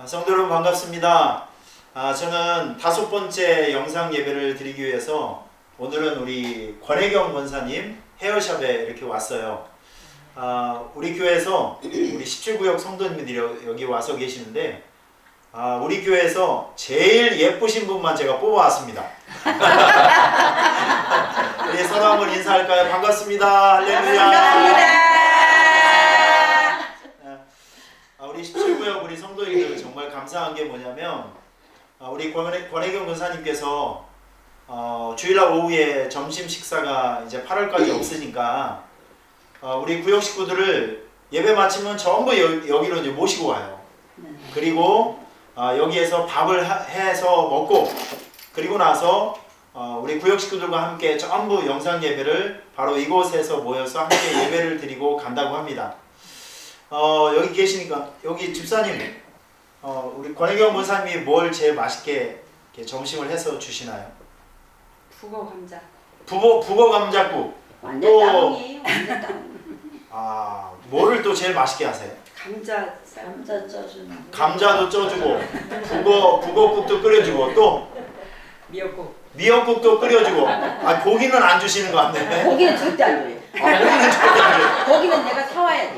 성도 여러분 반갑습니다. 저는 5번째 영상 예배를 드리기 위해서 오늘은 우리 권혜경 권사님 헤어샵에 이렇게 왔어요. 우리 교회에서 우리 17구역 성도님들이 여기 와서 계시는데 우리 교회에서 제일 예쁘신 분만 제가 뽑아왔습니다. 우리 서로 한번 인사할까요? 반갑습니다. 할렐루야. 반갑습니다. 우리 17구역 우리 성도님들 정말 감사한 게 뭐냐면 우리 권혜경 권사님께서 주일날 오후에 점심 식사가 이제 8월까지 없으니까 우리 구역 식구들을 예배 마치면 전부 여기로 이제 모시고 와요. 그리고 여기에서 밥을 해서 먹고 그리고 나서 우리 구역 식구들과 함께 전부 영상 예배를 바로 이곳에서 모여서 함께 예배를 드리고 간다고 합니다. 여기 계시니까 여기 집사님 우리 권혜경 권사님이 뭘 제일 맛있게 이렇게 점심을 해서 주시나요? 북어 감자. 북어 감자국. 완전 또 땅이에요. 완전 땅. 뭐를 또 제일 맛있게 하세요? 감자 쪄주는. 감자도 쪄주고 북어국도 끓여주고 또 미역국도 끓여주고 고기는 안 주시는 것 같네. 고기는 절대 안 줘요. 고기는 절대 안 줘요. 고기는 내가 사와야 돼.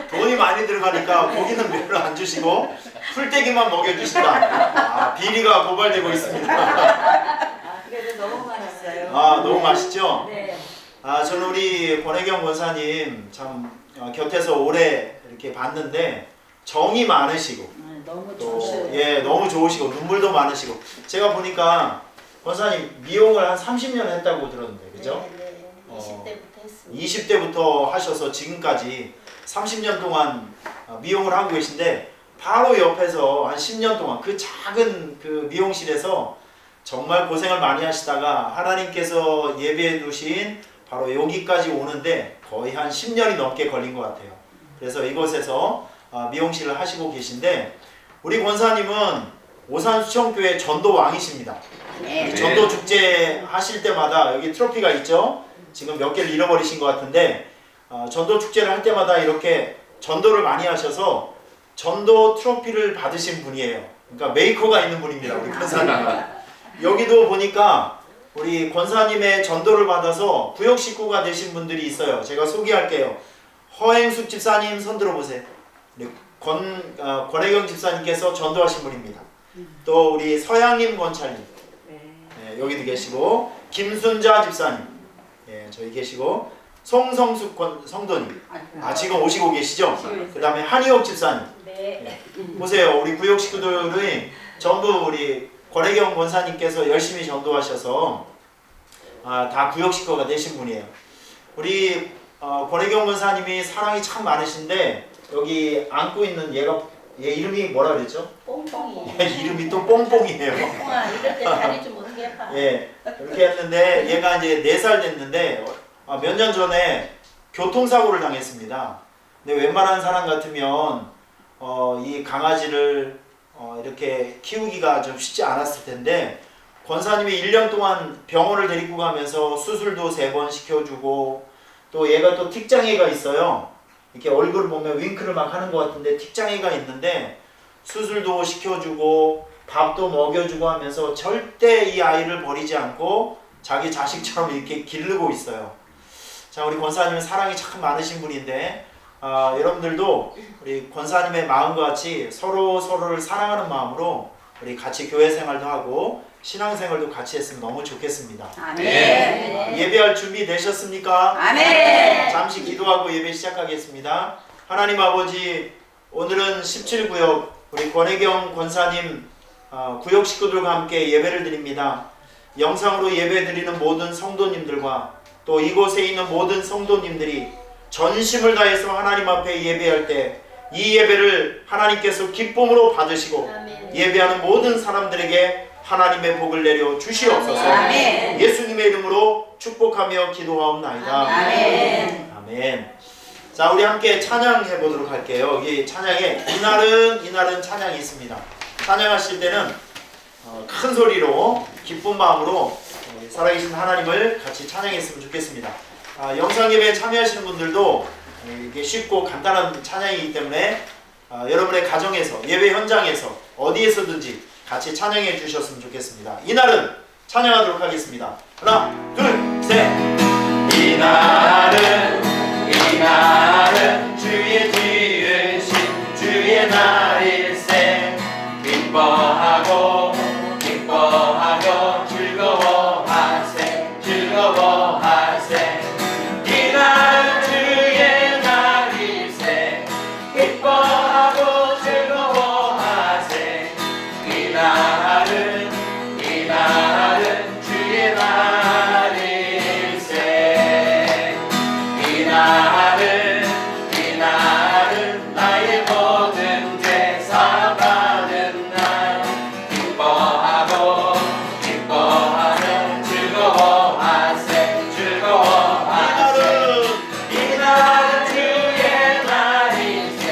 돈이 많이 들어가니까 고기는 별로 안 주시고 풀떼기만 먹여주신다. 비리가 고발되고 있습니다. 그래도 너무 맛있어요. 너무 맛있죠? 네. 저는 우리 권혜경 권사님 참 곁에서 오래 이렇게 봤는데 정이 많으시고 너무 또 좋으셔요. 너무 좋으시고 눈물도 많으시고 제가 보니까 권사님 미용을 한 30년 했다고 들었는데 그죠? 네. 20대부터 했습니다. 20대부터 하셔서 지금까지 30년 동안 미용을 하고 계신데 바로 옆에서 한 10년 동안 그 작은 그 미용실에서 정말 고생을 많이 하시다가 하나님께서 예배해 두신 바로 여기까지 오는데 거의 한 10년이 넘게 걸린 것 같아요. 그래서 이곳에서 미용실을 하시고 계신데 우리 권사님은 오산수청교회 전도왕이십니다. 네. 전도 축제 하실 때마다 여기 트로피가 있죠? 지금 몇 개를 잃어버리신 것 같은데 전도 축제를 할 때마다 이렇게 전도를 많이 하셔서 전도 트로피를 받으신 분이에요. 그러니까 메이커가 있는 분입니다. 우리 권사님은. 여기도 보니까 우리 권사님의 전도를 받아서 구역 식구가 되신 분들이 있어요. 제가 소개할게요. 허행숙 집사님 손 들어보세요. 권혜경 집사님께서 전도하신 분입니다. 또 우리 서양임 권찰님 여기도 계시고 김순자 집사님 저기 계시고 송성숙 성도님 지금 오시고 계시죠? 그 다음에 한희옥 집사님 보세요. 우리 구역 식구들이 전부 우리 권혜경 권사님께서 열심히 전도하셔서 다 구역 식구가 되신 분이에요. 우리 권혜경 권사님이 사랑이 참 많으신데 여기 안고 있는 얘 이름이 뭐라 그랬죠? 뽕뽕이. 이름이 또 뽕뽕이에요. 뽕뽕아 이럴 때 다리 좀 어떻게 해봐. 이렇게 했는데 얘가 이제 4살 됐는데 몇 년 전에 교통사고를 당했습니다. 근데 웬만한 사람 같으면 이 강아지를 이렇게 키우기가 좀 쉽지 않았을 텐데 권사님이 1년 동안 병원을 데리고 가면서 수술도 3번 시켜주고 또 얘가 또 틱장애가 있어요. 이렇게 얼굴을 보면 윙크를 막 하는 것 같은데 틱장애가 있는데 수술도 시켜주고 밥도 먹여주고 하면서 절대 이 아이를 버리지 않고 자기 자식처럼 이렇게 기르고 있어요. 자, 우리 권사님은 사랑이 참 많으신 분인데 여러분들도 우리 권사님의 마음과 같이 서로를 사랑하는 마음으로 우리 같이 교회 생활도 하고 신앙생활도 같이 했으면 너무 좋겠습니다. 아멘. 예배할 준비 되셨습니까? 아멘. 잠시 기도하고 예배 시작하겠습니다. 하나님 아버지, 오늘은 17구역 우리 권혜경 권사님 구역 식구들과 함께 예배를 드립니다. 영상으로 예배 드리는 모든 성도님들과 또 이곳에 있는 모든 성도님들이 전심을 다해서 하나님 앞에 예배할 때 이 예배를 하나님께서 기쁨으로 받으시고 아멘. 예배하는 모든 사람들에게 하나님의 복을 내려 주시옵소서. 아멘. 예수님의 이름으로 축복하며 기도하옵나이다. 아멘. 아멘. 자, 우리 함께 찬양해 보도록 할게요. 여기 찬양에 이날은 찬양이 있습니다. 찬양하실 때는 큰 소리로 기쁜 마음으로 살아계신 하나님을 같이 찬양했으면 좋겠습니다. 영상 예배에 참여하시는 분들도 이게 쉽고 간단한 찬양이기 때문에 여러분의 가정에서, 예배 현장에서, 어디에서든지 같이 찬양해 주셨으면 좋겠습니다. 이날은 찬양하도록 하겠습니다. 하나, 둘, 셋. 이날은 주의 지으신 주의 날일세. 기뻐하고 즐거워하세. 이날은 주의 날일세. 기뻐하고 즐거워하세. 이날은 주의 날일세. 이날은 나의 모든 죄 사함받은 날. 기뻐하며 즐거워하세. 이날은 주의 날일세.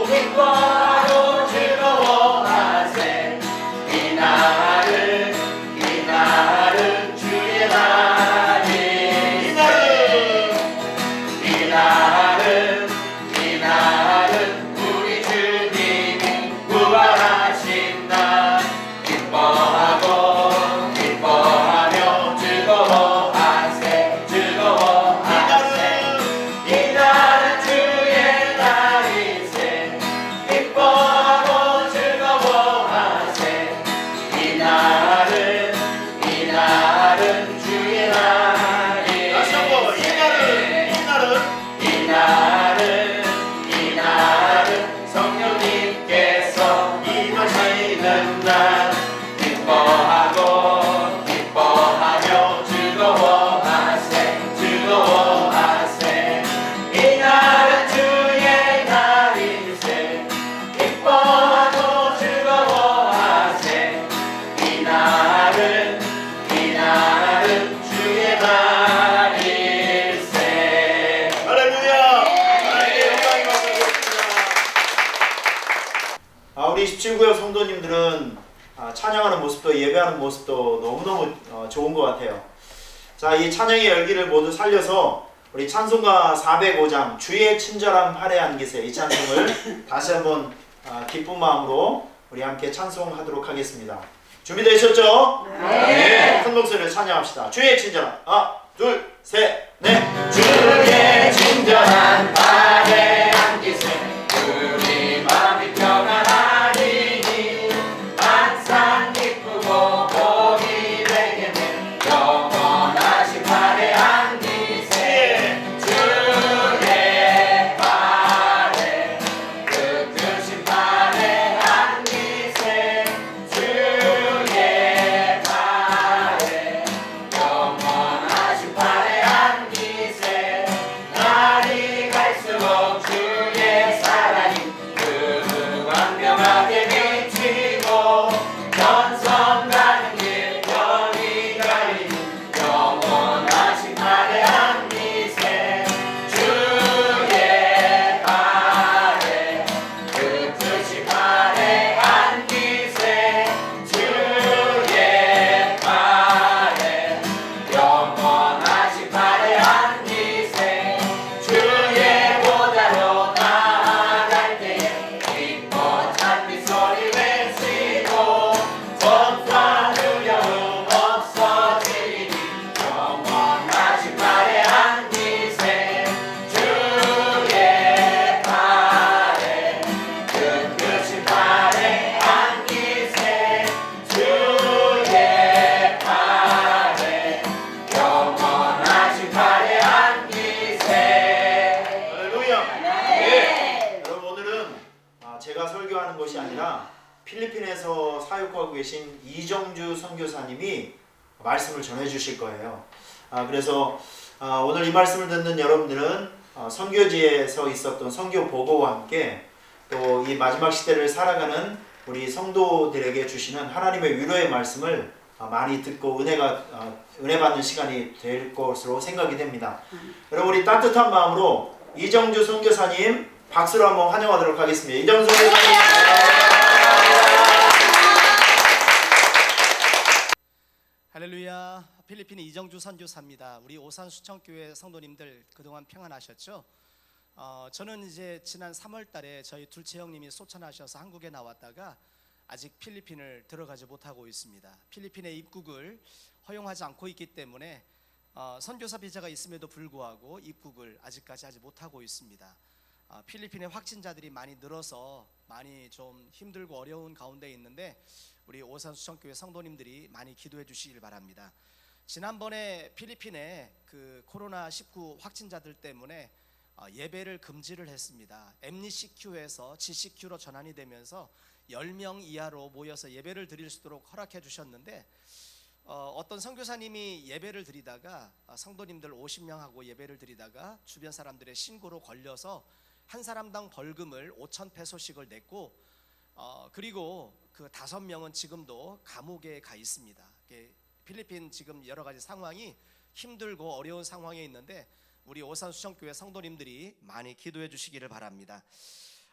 기뻐하고 즐거워하세. 이날은 주의 날일세. 이날은 우리 주님이 부활하신 날. 기뻐하며 즐거워하세. 이날은 주의 날일세. 기뻐하고 즐거워하세. 이날은 주의 날일세. 다시 한번 이날은 성령님께서 임하시는 날. 기뻐하며 즐거워하세. 이날은 주의 날일세. 기뻐하고 즐거워하세. 이날은 주의 날일세. 할렐루야. 하나님의 영광이 받으셨습니다. 우리 17구역 성도님들은 찬양하는 모습도 예배하는 모습도 너무너무 좋은 것 같아요. 자, 이 찬양의 열기를 모두 살려서 우리 찬송가 405장 주의 친절함 할애한 기세, 이 찬송을 다시 한번 기쁜 마음으로 우리 함께 찬송하도록 하겠습니다. 준비되셨죠? 네. 큰 목소리로 찬양합시다. 주의 친절함. 하나, 둘, 셋, 넷. 주의 친절함 할애한 기세, 우리 마음이 평안하리니 항상 기쁘고 복이 되겠네. 영원하신 할애한 기세. 주의 할애 그 크신 할애한 기세. 주의 할애 영원하신 할애한 기세. 날이 갈수록 주의 사랑이 완벽하게 비치고 전선 가는 길 별이 가리니 영원하신 할애한 기세. 주의 할애 그 크신 할애한 기세. 주의 할애 영원하신 할애한 기세. 주의 보좌로 나아갈 때에 기뻐 찬미 소리 외치고 전투와 두려움 없어지리니 영원하신 할애한 기세. 주의 할애 그 크신 할애한 기세. 주의 할애 영원하신 할애한 기세. 할렐루야. 네. 여러분, 오늘은 제가 설교하는 것이 아니라 필리핀에서 사역하고 계신 이정주 선교사님이 말씀을 전해 주실 거예요. 그래서 오늘 이 말씀을 듣는 여러분들은 선교지에서 있었던 선교 보고와 함께 또 이 마지막 시대를 살아가는 우리 성도들에게 주시는 하나님의 위로의 말씀을 많이 듣고 은혜 받는 시간이 될 것으로 생각이 됩니다. 여러분, 우리 따뜻한 마음으로 이정주 선교사님 박수로 한번 환영하도록 하겠습니다. 이정주 선교사님. 할렐루야. 필리핀 이정주 선교사입니다. 우리 오산 수천교회 성도님들 그동안 평안하셨죠? 저는 이제 지난 3월 달에 저희 둘째 형님이 소천하셔서 한국에 나왔다가 아직 필리핀을 들어가지 못하고 있습니다. 필리핀의 입국을 허용하지 않고 있기 때문에 선교사 비자가 있음에도 불구하고 입국을 아직까지 하지 못하고 있습니다. 필리핀의 확진자들이 많이 늘어서 많이 좀 힘들고 어려운 가운데 있는데 우리 오산수천교회 성도님들이 많이 기도해 주시길 바랍니다. 지난번에 필리핀에 그 코로나19 확진자들 때문에 예배를 금지를 했습니다. MCQ에서 GCQ로 전환이 되면서 10명 이하로 모여서 예배를 드릴 수 있도록 허락해 주셨는데 어떤 선교사님이 예배를 드리다가 성도님들 50명하고 예배를 드리다가 주변 사람들의 신고로 걸려서 한 사람당 벌금을 5,000페소씩을 냈고 그리고 그 5명은 지금도 감옥에 가 있습니다. 필리핀 지금 여러 가지 상황이 힘들고 어려운 상황에 있는데 우리 오산수천교회 성도님들이 많이 기도해 주시기를 바랍니다.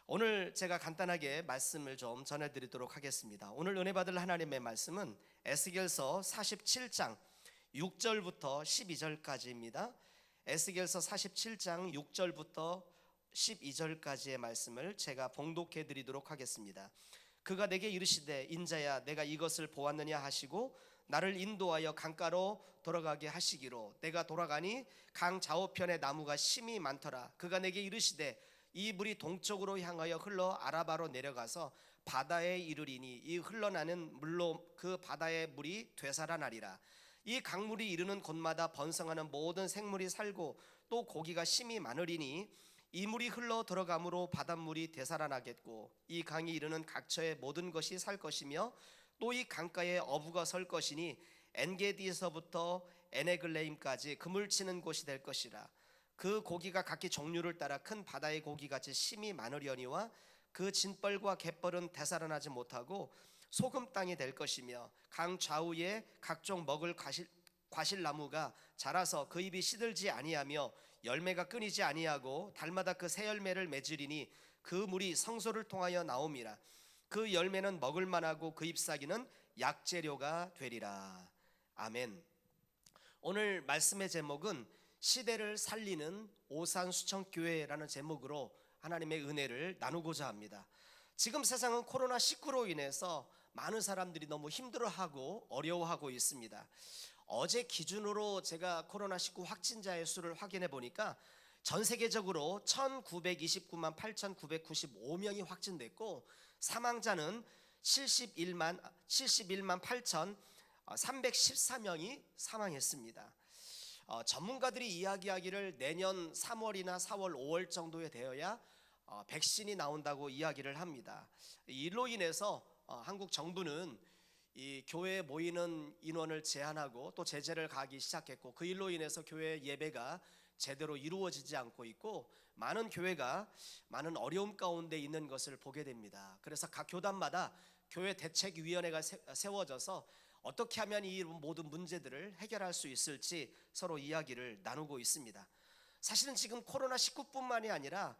오늘 제가 간단하게 말씀을 좀 전해드리도록 하겠습니다. 오늘 은혜 받을 하나님의 말씀은 에스겔서 47장 6절부터 12절까지입니다. 에스겔서 47장 6절부터 12절까지의 말씀을 제가 봉독해 드리도록 하겠습니다. 그가 내게 이르시되 인자야 내가 이것을 보았느냐 하시고 나를 인도하여 강가로 돌아가게 하시기로 내가 돌아가니 강 좌우편에 나무가 심이 많더라. 그가 내게 이르시되 이 물이 동쪽으로 향하여 흘러 아라바로 내려가서 바다에 이르리니 이 흘러나는 물로 그 바다의 물이 되살아나리라. 이 강물이 이르는 곳마다 번성하는 모든 생물이 살고 또 고기가 심이 많으리니 이 물이 흘러 들어가므로 바닷물이 되살아나겠고 이 강이 이르는 각처의 모든 것이 살 것이며 또 이 강가에 어부가 설 것이니 엔게디에서부터 에네글레임까지 그물 치는 곳이 될 것이라. 그 고기가 각기 종류를 따라 큰 바다의 고기같이 심이 많으려니와 그 진벌과 갯벌은 되살아나지 못하고 소금 땅이 될 것이며 강 좌우에 각종 먹을 과실나무가 자라서 그 잎이 시들지 아니하며 열매가 끊이지 아니하고 달마다 그 새 열매를 맺으리니 그 물이 성소를 통하여 나옴이라. 그 열매는 먹을 만하고 그 잎사귀는 약재료가 되리라. 아멘. 오늘 말씀의 제목은 시대를 살리는 오산수천교회라는 제목으로 하나님의 은혜를 나누고자 합니다. 지금 세상은 코로나19로 인해서 많은 사람들이 너무 힘들어하고 어려워하고 있습니다. 어제 기준으로 제가 코로나19 확진자의 수를 확인해 보니까 전 세계적으로 1929만 8,995명이 확진됐고 사망자는 71만 8,314명이 사망했습니다. 전문가들이 이야기하기를 내년 3월이나 4월, 5월 정도에 되어야 백신이 나온다고 이야기를 합니다. 이로 인해서 한국 정부는 이 교회에 모이는 인원을 제한하고 또 제재를 가하기 시작했고 그 일로 인해서 교회 예배가 제대로 이루어지지 않고 있고 많은 교회가 많은 어려움 가운데 있는 것을 보게 됩니다. 그래서 각 교단마다 교회 대책위원회가 세워져서 어떻게 하면 이 모든 문제들을 해결할 수 있을지 서로 이야기를 나누고 있습니다. 사실은 지금 코로나19뿐만이 아니라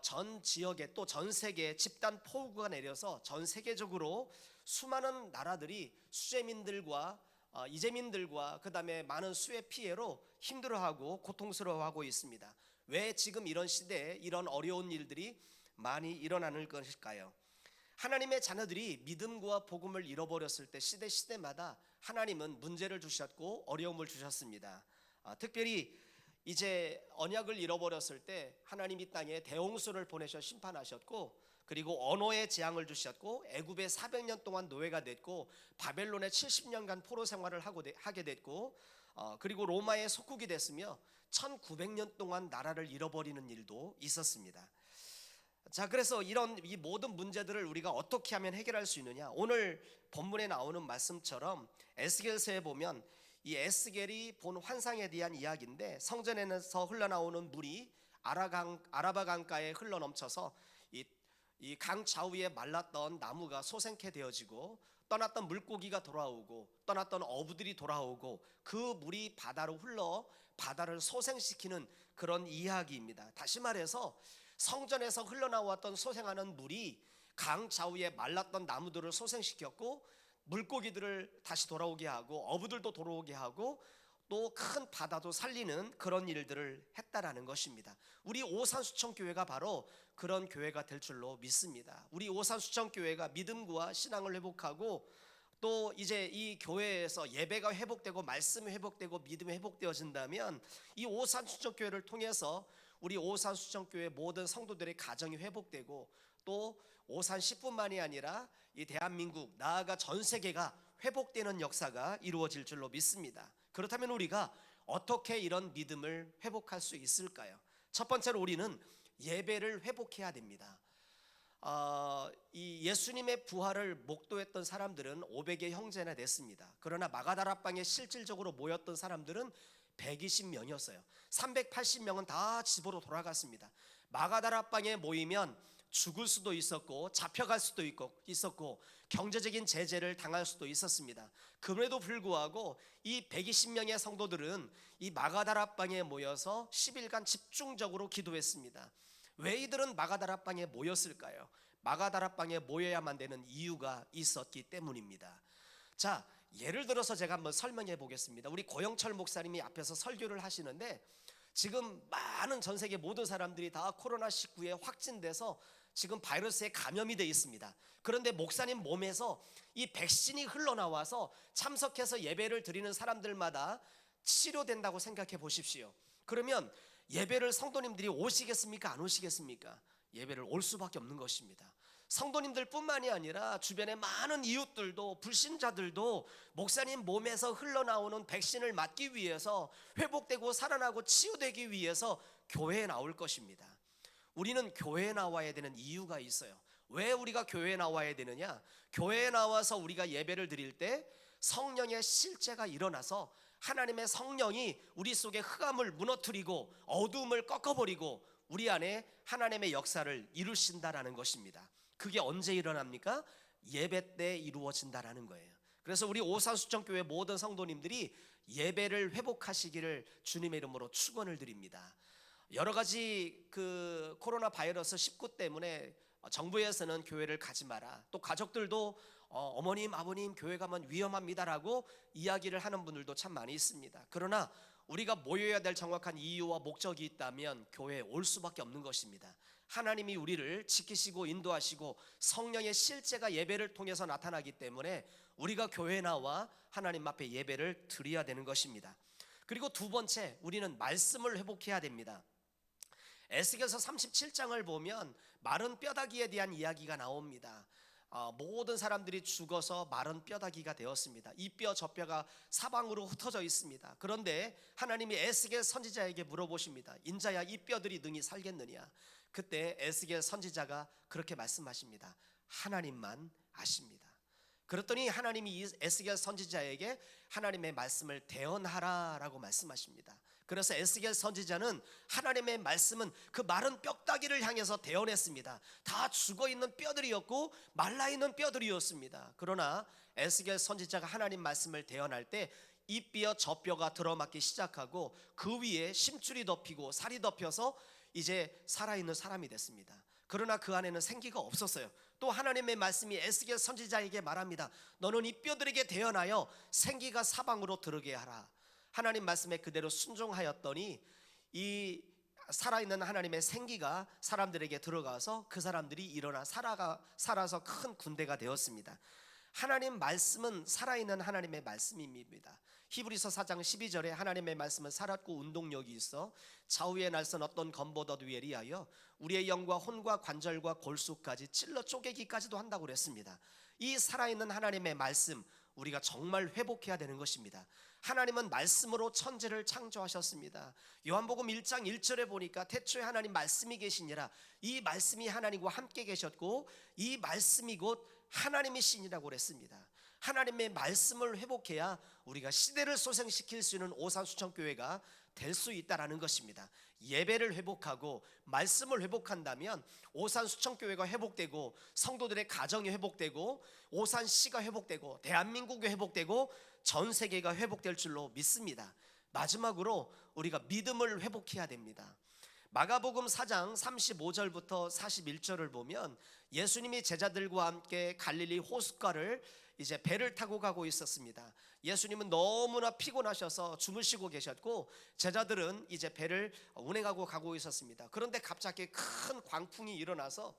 전 지역에 또 전 세계에 집단 폭우가 내려서 전 세계적으로 수많은 나라들이 수재민들과 이재민들과 그 다음에 많은 수해 피해로 힘들어하고 고통스러워하고 있습니다. 왜 지금 이런 시대에 이런 어려운 일들이 많이 일어나는 것일까요? 하나님의 자녀들이 믿음과 복음을 잃어버렸을 때 시대마다 하나님은 문제를 주셨고 어려움을 주셨습니다. 특별히 이제 언약을 잃어버렸을 때 하나님이 땅에 대홍수를 보내셔 심판하셨고 그리고 언어의 재앙을 주셨고 애굽에 400년 동안 노예가 됐고 바벨론에 70년간 포로 생활을 하게 됐고 그리고 로마의 속국이 됐으며 1900년 동안 나라를 잃어버리는 일도 있었습니다. 자, 그래서 이 모든 문제들을 우리가 어떻게 하면 해결할 수 있느냐? 오늘 본문에 나오는 말씀처럼 에스겔서에 보면 이 에스겔이 본 환상에 대한 이야기인데 성전에서 흘러나오는 물이 아라바 강가에 흘러넘쳐서 이 강 좌우에 말랐던 나무가 소생케 되어지고 떠났던 물고기가 돌아오고 떠났던 어부들이 돌아오고 그 물이 바다로 흘러 바다를 소생시키는 그런 이야기입니다. 다시 말해서 성전에서 흘러나왔던 소생하는 물이 강 좌우에 말랐던 나무들을 소생시켰고 물고기들을 다시 돌아오게 하고 어부들도 돌아오게 하고 또 큰 바다도 살리는 그런 일들을 했다라는 것입니다. 우리 오산수청교회가 바로 그런 교회가 될 줄로 믿습니다. 우리 오산수청교회가 믿음과 신앙을 회복하고 또 이제 이 교회에서 예배가 회복되고 말씀이 회복되고 믿음이 회복되어진다면 이 오산수청교회를 통해서 우리 오산수청교회 모든 성도들의 가정이 회복되고 또 오산 10분만이 아니라 이 대한민국 나아가 전 세계가 회복되는 역사가 이루어질 줄로 믿습니다. 그렇다면 우리가 어떻게 이런 믿음을 회복할 수 있을까요? 첫 번째로 우리는 예배를 회복해야 됩니다. 이 예수님의 부활을 목도했던 사람들은 500의 형제나 됐습니다. 그러나 마가다락방에 실질적으로 모였던 사람들은 120명이었어요. 380명은 다 집으로 돌아갔습니다. 마가다락방에 모이면 죽을 수도 있었고 잡혀갈 수도 있었고 경제적인 제재를 당할 수도 있었습니다. 그럼에도 불구하고 이 120명의 성도들은 이 마가다락방에 모여서 10일간 집중적으로 기도했습니다. 왜 이들은 마가다락방에 모였을까요? 마가다락방에 모여야만 되는 이유가 있었기 때문입니다. 자, 예를 들어서 제가 한번 설명해 보겠습니다. 우리 고영철 목사님이 앞에서 설교를 하시는데 지금 많은 전 세계 모든 사람들이 다 코로나19에 확진돼서 지금 바이러스에 감염이 되어 있습니다. 그런데 목사님 몸에서 이 백신이 흘러나와서 참석해서 예배를 드리는 사람들마다 치료된다고 생각해 보십시오. 그러면 예배를 성도님들이 오시겠습니까? 안 오시겠습니까? 예배를 올 수밖에 없는 것입니다. 성도님들 뿐만이 아니라 주변의 많은 이웃들도 불신자들도 목사님 몸에서 흘러나오는 백신을 맞기 위해서 회복되고 살아나고 치유되기 위해서 교회에 나올 것입니다. 우리는 교회에 나와야 되는 이유가 있어요. 왜 우리가 교회에 나와야 되느냐? 교회에 나와서 우리가 예배를 드릴 때 성령의 실제가 일어나서 하나님의 성령이 우리 속의 흑암을 무너뜨리고 어두움을 꺾어버리고 우리 안에 하나님의 역사를 이루신다라는 것입니다. 그게 언제 일어납니까? 예배 때 이루어진다라는 거예요. 그래서 우리 오산수청교회 모든 성도님들이 예배를 회복하시기를 주님의 이름으로 축원을 드립니다. 여러 가지 그 코로나 바이러스 19 때문에 정부에서는 교회를 가지 마라, 또 가족들도 어머님 아버님 교회 가면 위험합니다라고 이야기를 하는 분들도 참 많이 있습니다. 그러나 우리가 모여야 될 정확한 이유와 목적이 있다면 교회에 올 수밖에 없는 것입니다. 하나님이 우리를 지키시고 인도하시고 성령의 실제가 예배를 통해서 나타나기 때문에 우리가 교회에 나와 하나님 앞에 예배를 드려야 되는 것입니다. 그리고 두 번째, 우리는 말씀을 회복해야 됩니다. 에스겔서 37장을 보면 마른 뼈다귀에 대한 이야기가 나옵니다. 모든 사람들이 죽어서 마른 뼈다귀가 되었습니다. 이 뼈 저 뼈가 사방으로 흩어져 있습니다. 그런데 하나님이 에스겔 선지자에게 물어보십니다. 인자야, 이 뼈들이 능히 살겠느냐? 그때 에스겔 선지자가 그렇게 말씀하십니다. 하나님만 아십니다. 그랬더니 하나님이 에스겔 선지자에게 하나님의 말씀을 대언하라라고 말씀하십니다. 그래서 에스겔 선지자는 하나님의 말씀은 그 마른 뼈다귀를 향해서 대언했습니다. 다 죽어있는 뼈들이었고 말라있는 뼈들이었습니다. 그러나 에스겔 선지자가 하나님 말씀을 대언할 때 이 뼈 저 뼈가 들어맞기 시작하고 그 위에 심줄이 덮이고 살이 덮여서 이제 살아있는 사람이 됐습니다. 그러나 그 안에는 생기가 없었어요. 또 하나님의 말씀이 에스겔 선지자에게 말합니다. 너는 이 뼈들에게 대언하여 생기가 사방으로 들어게 하라. 하나님 말씀에 그대로 순종하였더니 이 살아있는 하나님의 생기가 사람들에게 들어가서 그 사람들이 일어나 살아서 큰 군대가 되었습니다. 하나님 말씀은 살아있는 하나님의 말씀입니다. 히브리서 4장 12절에 하나님의 말씀은 살았고 운동력이 있어 좌우의 날선 어떤 검보다도 예리하여 우리의 영과 혼과 관절과 골수까지 찔러 쪼개기까지도 한다고 그랬습니다. 이 살아있는 하나님의 말씀, 우리가 정말 회복해야 되는 것입니다. 하나님은 말씀으로 천지를 창조하셨습니다. 요한복음 1장 1절에 보니까 태초에 하나님 말씀이 계시니라. 이 말씀이 하나님과 함께 계셨고 이 말씀이 곧 하나님이시니라고 그랬습니다. 하나님의 말씀을 회복해야 우리가 시대를 소생시킬 수 있는 오산수청교회가 될 수 있다라는 것입니다. 예배를 회복하고 말씀을 회복한다면 오산수청교회가 회복되고 성도들의 가정이 회복되고 오산시가 회복되고 대한민국이 회복되고 전 세계가 회복될 줄로 믿습니다. 마지막으로 우리가 믿음을 회복해야 됩니다. 마가복음 4장 35절부터 41절을 보면 예수님이 제자들과 함께 갈릴리 호숫가를 이제 배를 타고 가고 있었습니다. 예수님은 너무나 피곤하셔서 주무시고 계셨고 제자들은 이제 배를 운행하고 가고 있었습니다. 그런데 갑자기 큰 광풍이 일어나서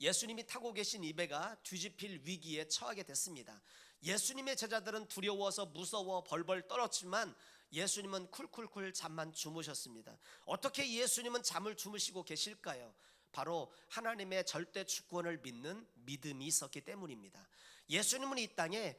예수님이 타고 계신 이 배가 뒤집힐 위기에 처하게 됐습니다. 예수님의 제자들은 두려워서 무서워 벌벌 떨었지만 예수님은 쿨쿨쿨 잠만 주무셨습니다. 어떻게 예수님은 잠을 주무시고 계실까요? 바로 하나님의 절대 주권을 믿는 믿음이 있었기 때문입니다. 예수님은 이 땅에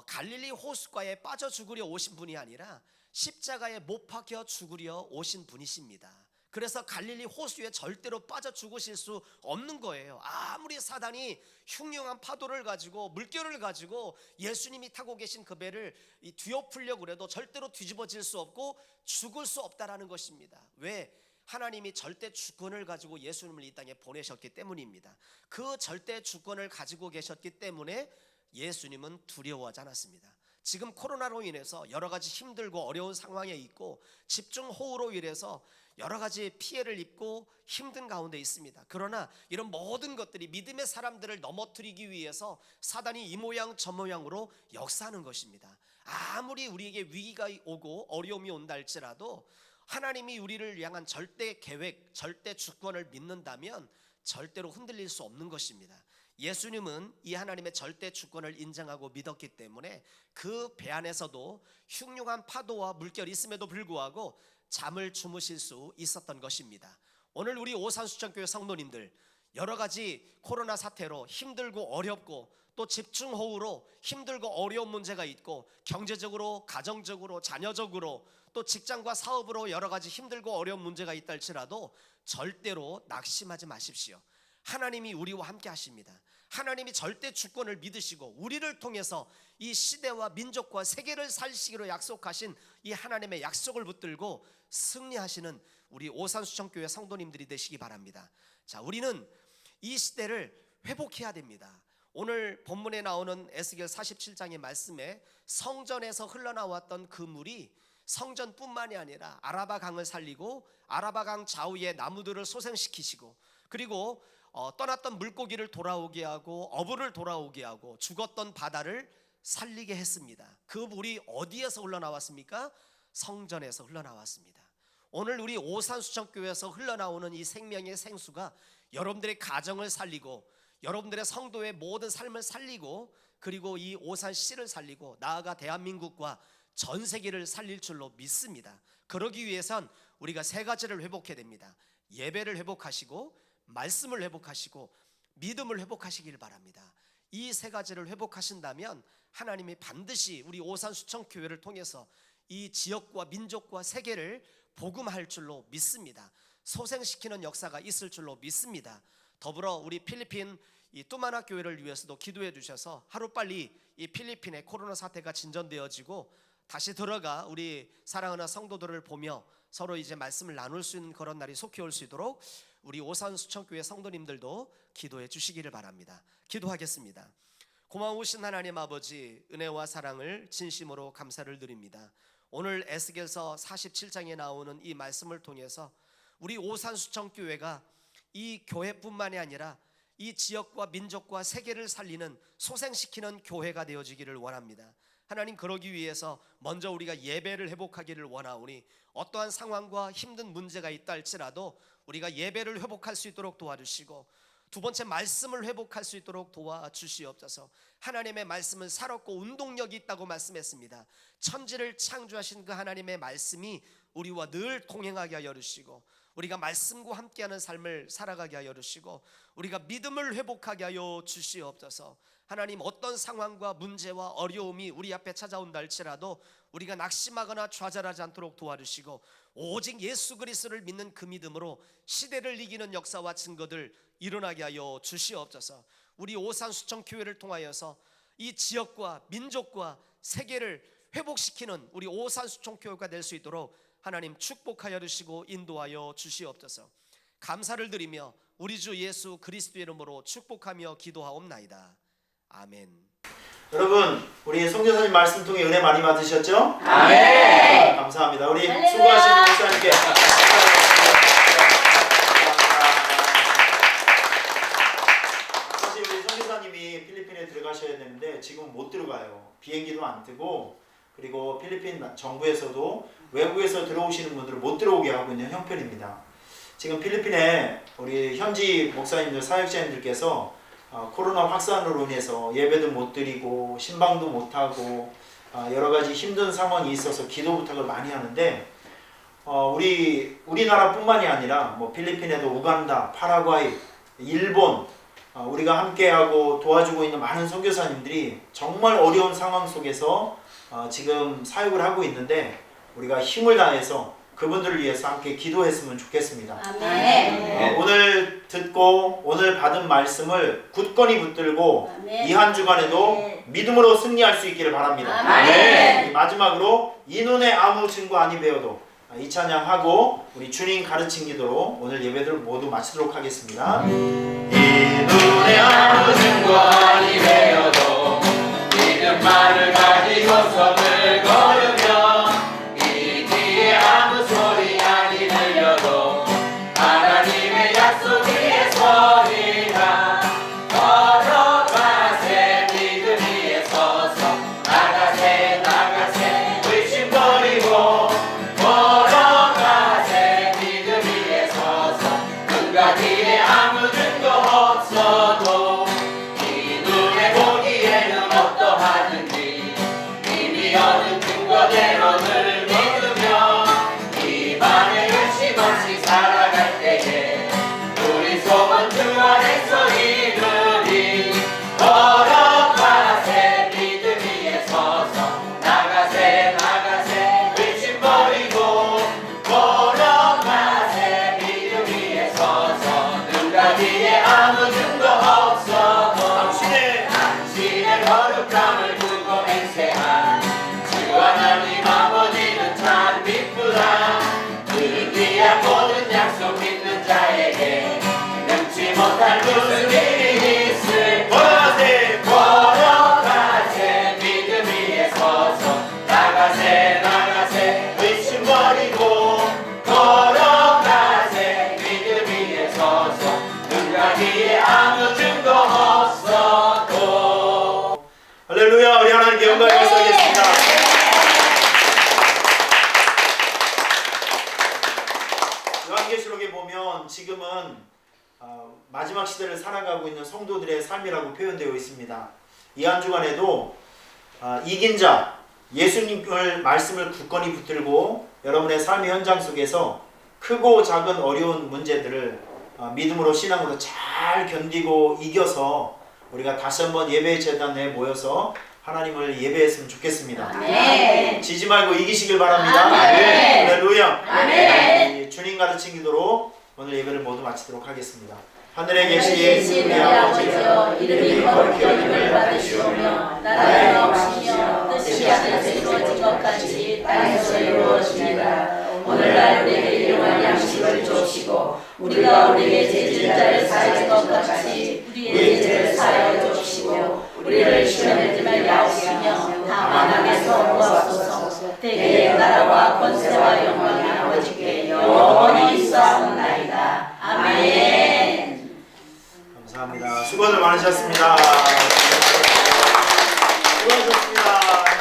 갈릴리 호숫가에 빠져 죽으려 오신 분이 아니라 십자가에 못 박혀 죽으려 오신 분이십니다. 그래서 갈릴리 호수에 절대로 빠져 죽으실 수 없는 거예요. 아무리 사단이 흉흉한 파도를 가지고 물결을 가지고 예수님이 타고 계신 그 배를 뒤엎으려고 해도 절대로 뒤집어질 수 없고 죽을 수 없다라는 것입니다. 왜? 하나님이 절대 주권을 가지고 예수님을 이 땅에 보내셨기 때문입니다. 그 절대 주권을 가지고 계셨기 때문에 예수님은 두려워하지 않았습니다. 지금 코로나로 인해서 여러 가지 힘들고 어려운 상황에 있고 집중호우로 인해서 여러 가지 피해를 입고 힘든 가운데 있습니다. 그러나 이런 모든 것들이 믿음의 사람들을 넘어뜨리기 위해서 사단이 이 모양 저 모양으로 역사하는 것입니다. 아무리 우리에게 위기가 오고 어려움이 온다 할지라도 하나님이 우리를 향한 절대 계획, 절대 주권을 믿는다면 절대로 흔들릴 수 없는 것입니다. 예수님은 이 하나님의 절대 주권을 인정하고 믿었기 때문에 그 배 안에서도 흉흉한 파도와 물결이 있음에도 불구하고 잠을 주무실 수 있었던 것입니다. 오늘 우리 오산수천교회 성도님들 여러 가지 코로나 사태로 힘들고 어렵고 또 집중호우로 힘들고 어려운 문제가 있고 경제적으로 가정적으로 자녀적으로 또 직장과 사업으로 여러 가지 힘들고 어려운 문제가 있다 할지라도 절대로 낙심하지 마십시오. 하나님이 우리와 함께 하십니다. 하나님이 절대 주권을 믿으시고 우리를 통해서 이 시대와 민족과 세계를 살리시기로 약속하신 이 하나님의 약속을 붙들고 승리하시는 우리 오산수천교회 성도님들이 되시기 바랍니다. 자, 우리는 이 시대를 회복해야 됩니다. 오늘 본문에 나오는 에스겔 47장의 말씀에 성전에서 흘러나왔던 그 물이 성전뿐만이 아니라 아라바 강을 살리고 아라바 강 좌우의 나무들을 소생시키시고 그리고 떠났던 물고기를 돌아오게 하고 어부를 돌아오게 하고 죽었던 바다를 살리게 했습니다. 그 물이 어디에서 흘러나왔습니까? 성전에서 흘러나왔습니다. 오늘 우리 오산수천교회에서 흘러나오는 이 생명의 생수가 여러분들의 가정을 살리고 여러분들의 성도의 모든 삶을 살리고 그리고 이 오산시를 살리고 나아가 대한민국과 전 세계를 살릴 줄로 믿습니다. 그러기 위해선 우리가 세 가지를 회복해야 됩니다. 예배를 회복하시고 말씀을 회복하시고 믿음을 회복하시길 바랍니다. 이 세 가지를 회복하신다면 하나님이 반드시 우리 오산수천교회를 통해서 이 지역과 민족과 세계를 복음할 줄로 믿습니다. 소생시키는 역사가 있을 줄로 믿습니다. 더불어 우리 필리핀 이 뚜마나 교회를 위해서도 기도해 주셔서 하루빨리 이 필리핀의 코로나 사태가 진전되어지고 다시 들어가 우리 사랑하는 성도들을 보며 서로 이제 말씀을 나눌 수 있는 그런 날이 속히 올 수 있도록 우리 오산수천교회 성도님들도 기도해 주시기를 바랍니다. 기도하겠습니다. 고마우신 하나님 아버지, 은혜와 사랑을 진심으로 감사를 드립니다. 오늘 에스겔서 47장에 나오는 이 말씀을 통해서 우리 오산수천교회가 이 교회뿐만이 아니라 이 지역과 민족과 세계를 살리는 소생시키는 교회가 되어지기를 원합니다. 하나님, 그러기 위해서 먼저 우리가 예배를 회복하기를 원하오니 어떠한 상황과 힘든 문제가 있다 할지라도 우리가 예배를 회복할 수 있도록 도와주시고 두 번째 말씀을 회복할 수 있도록 도와주시옵소서. 하나님의 말씀은 살았고 운동력이 있다고 말씀했습니다. 천지를 창조하신 그 하나님의 말씀이 우리와 늘 동행하게 하여 주시고 우리가 말씀과 함께하는 삶을 살아가게 하여 주시고 우리가 믿음을 회복하게 하여 주시옵소서. 하나님, 어떤 상황과 문제와 어려움이 우리 앞에 찾아온다 할지라도 우리가 낙심하거나 좌절하지 않도록 도와주시고 오직 예수 그리스도를 믿는 그 믿음으로 시대를 이기는 역사와 증거들 일어나게 하여 주시옵소서. 우리 오산수천교회를 통하여서 이 지역과 민족과 세계를 회복시키는 우리 오산수천교회가 될 수 있도록 하나님 축복하여 주시고 인도하여 주시옵소서. 감사를 드리며 우리 주 예수 그리스도의 이름으로 축복하며 기도하옵나이다. 아멘. 여러분, 우리 성교사님 말씀 통해 은혜 많이 받으셨죠? 아멘. 감사합니다. 우리 할렐루야. 수고하신 목사님께 안 뜨고, 그리고 필리핀 정부에서도 외국에서 들어오시는 분들을 못 들어오게 하고 있는 형편입니다. 지금 필리핀에 우리 현지 목사님들, 사역자님들께서 코로나 확산으로 인해서 예배도 못 드리고 신방도 못 하고 여러 가지 힘든 상황이 있어서 기도 부탁을 많이 하는데, 우리나라뿐만이 아니라 뭐 필리핀에도 우간다, 파라과이, 일본, 우리가 함께하고 도와주고 있는 많은 선교사님들이 정말 어려운 상황 속에서 지금 사역을 하고 있는데, 우리가 힘을 다해서 그분들을 위해서 함께 기도했으면 좋겠습니다. 아멘. 오늘 듣고 오늘 받은 말씀을 굳건히 붙들고 아멘. 이 한 주간에도 아멘. 믿음으로 승리할 수 있기를 바랍니다. 아멘. 마지막으로 이 눈에 아무 증거 아니 배워도 이 찬양하고 우리 주님 가르친 기도로 오늘 예배를 모두 마치도록 하겠습니다. 이 눈에 아무 증거 아니 배워도 믿음만을 가지고서 늘 걸으며 이 뒤에 아무 소리 아니 들려도 하나님의 약속 위에 서리라. 걸어가세 믿음 위에 서서 나가세 나가세 의심 버리고 걸어가세 믿음 위에 서서 눈과 뒤에 아무 증거 없어도 이 눈에 보기에는 어떠하든지 이미 얻은 증거대로 늘 믿으며 입안에 열심 없이 살아갈 때에 우리 소원 주 안에서 이루리. 걸어가세 믿음 위에 서서 나가세 나가세 의심 버리고 걸어가세 믿음 위에 서서 눈과 뒤에 아무 증거 없어도 당신의 거룩함을 두고 맹세한 주 하나님 아버지는 참 기쁘다. 그 귀한 모든 약속 믿는 자에게 능치 못할 무슨 일이 있을. 걸어가세 믿음 위에 서서 나가세 나가세 의심 버리고 걸어가세 믿음 위에 서서 눈과 뒤에 아무 증거 없어도. 할렐루야. 우리 하나님께 영광을 올리겠습니다. 요한계시록에 보면 지금은 마지막 시대를 살아가고 있는 성도들의 삶이라고 표현되어 있습니다. 이 한 주간에도 이긴 자, 예수님을 말씀을 굳건히 붙들고 여러분의 삶의 현장 속에서 크고 작은 어려운 문제들을 믿음으로 신앙으로 잘 견디고 이겨서 우리가 다시 한번 예배의 제단 내에 모여서 하나님을 예배했으면 좋겠습니다. 아멘. 지지 말고 이기시길 바랍니다. 아멘. 할렐루야. 아멘. 주님 가르친 기도로 오늘 예배를 모두 마치도록 하겠습니다. 하늘에 계신 계신 우리 아버지여, 이름이 거룩히 여김을 받으시오며 나라의 나옵시며 뜻이 하늘에서 이루어진 것 같이 땅에서 이루어지니라. 오늘날 우리에게 일용할 양식을 주시고 우리가 우리에게 죄진 자를 사하는 것 같이 우리의 죄를 사하여 주시고 우리를 시험에 들게 하옵시며 다만 악에서 구하소서. 대개의 나라와 권세와 영광이 아버지께 영원히 있사옵나이다. 아멘. 감사합니다. 수고들 많으셨습니다. 수고하셨습니다.